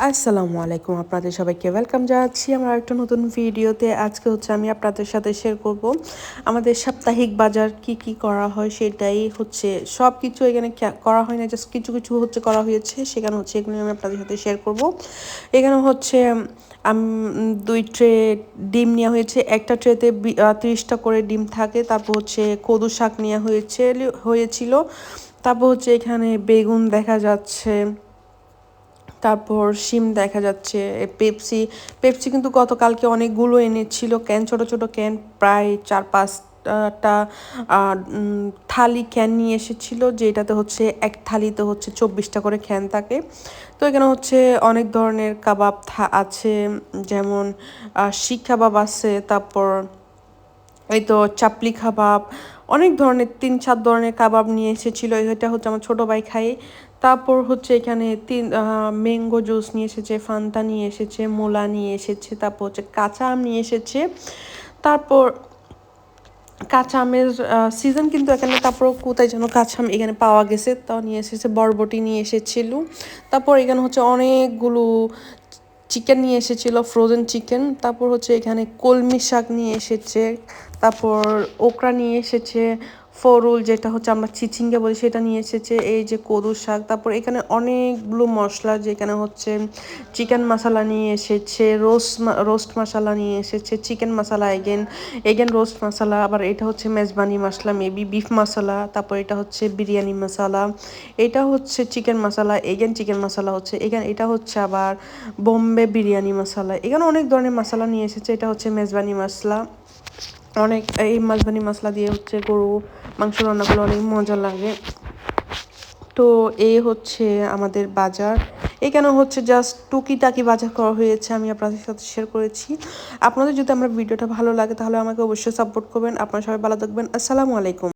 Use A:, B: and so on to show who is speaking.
A: আসসালামু আলাইকুম, আপনাদের সবাইকে ওয়েলকাম জানাচ্ছি আমার একটা নতুন ভিডিওতে। আজকে আমি আপনাদের সাথে শেয়ার করব আমাদের সাপ্তাহিক বাজার কি করা হয়। সেটাই সব কিছু এখানে করা হয় না, জাস্ট কিছু কিছু করা হয়েছে, সেখানে এগুলো আমি আপনাদের সাথে শেয়ার করব। এখানে দুই ট্রে ডিম নেওয়া হয়েছে। একটা ট্রেতে 30টা করে ডিম থাকে। তারপর কদু শাক নেওয়া হয়েছিল। তারপর এখানে বেগুন দেখা যাচ্ছে, তারপর শিম দেখা যাচ্ছে, পেপসি পেপসি কিন্তু গতকালকে অনেকগুলো এনেছিল ক্যান, ছোট ছোট ক্যান, প্রায় 4-5টা থালি ক্যান নিয়ে এসেছিল, যেটাতে এক থালিতে 24টা করে ক্যান থাকে। তো এখানে অনেক ধরনের কাবাব আছে, যেমন শিক কাবাব আছে, তারপর এই তো চাপলি কাবাব, অনেক ধরনের 3-4 ধরনের কাবাব নিয়ে এসেছিলো। এটা আমার ছোটো ভাই খায়। তারপর এখানে ম্যাঙ্গো জুস নিয়ে এসেছে, ফান্তা নিয়ে এসেছে, মোলা নিয়ে এসেছে, তারপর কাঁচা আম নিয়ে এসেছে। তারপর কাঁচা আমের সিজন কিন্তু এখানে, তারপর কোথায় যেন কাঁচা আম এখানে পাওয়া গেছে, তাও নিয়ে এসেছে। বরবটি নিয়ে এসেছিল। তারপর এখানে অনেকগুলো চিকেন নিয়ে এসেছিল, ফ্রোজেন চিকেন। তারপর এখানে কলমি শাক নিয়ে এসেছে, তারপর ওকরা নিয়ে এসেছে, ফরুল যেটা আমরা চিচিঙ্গা বলি সেটা নিয়ে এসেছে, এই যে কদু শাক। তারপর এখানে অনেকগুলো মশলা, যেখানে চিকেন মশলা নিয়ে এসেছে, রোস্ট মশলা নিয়ে এসেছে, চিকেন মশলা, এগেন রোস্ট মশলা, আবার এটা মেজবানি মশলা, মেবি বিফ মশলা, তারপর এটা বিরিয়ানি মশলা, এটা চিকেন মশলা, এগেন চিকেন মশলা এখানে, এটা আবার বোম্বে বিরিয়ানি মশলা। এখানে অনেক ধরনের মশলা নিয়ে এসেছে। এটা মেজবানি মশলা। এই মেজবানি মশলা দিয়ে গরু মাংস রান্না করলে অনেক মজা লাগে। তো এই আমাদের বাজার। এখানে জাস্ট টুকিটাকি বাজার করা হয়েছে, আমি আপনাদের সাথে শেয়ার করেছি। আপনাদের যদি আমার ভিডিওটা ভালো লাগে তাহলে আমাকে অবশ্যই সাপোর্ট করবেন। আপনারা সবাই ভালো থাকবেন। আসসালামু আলাইকুম।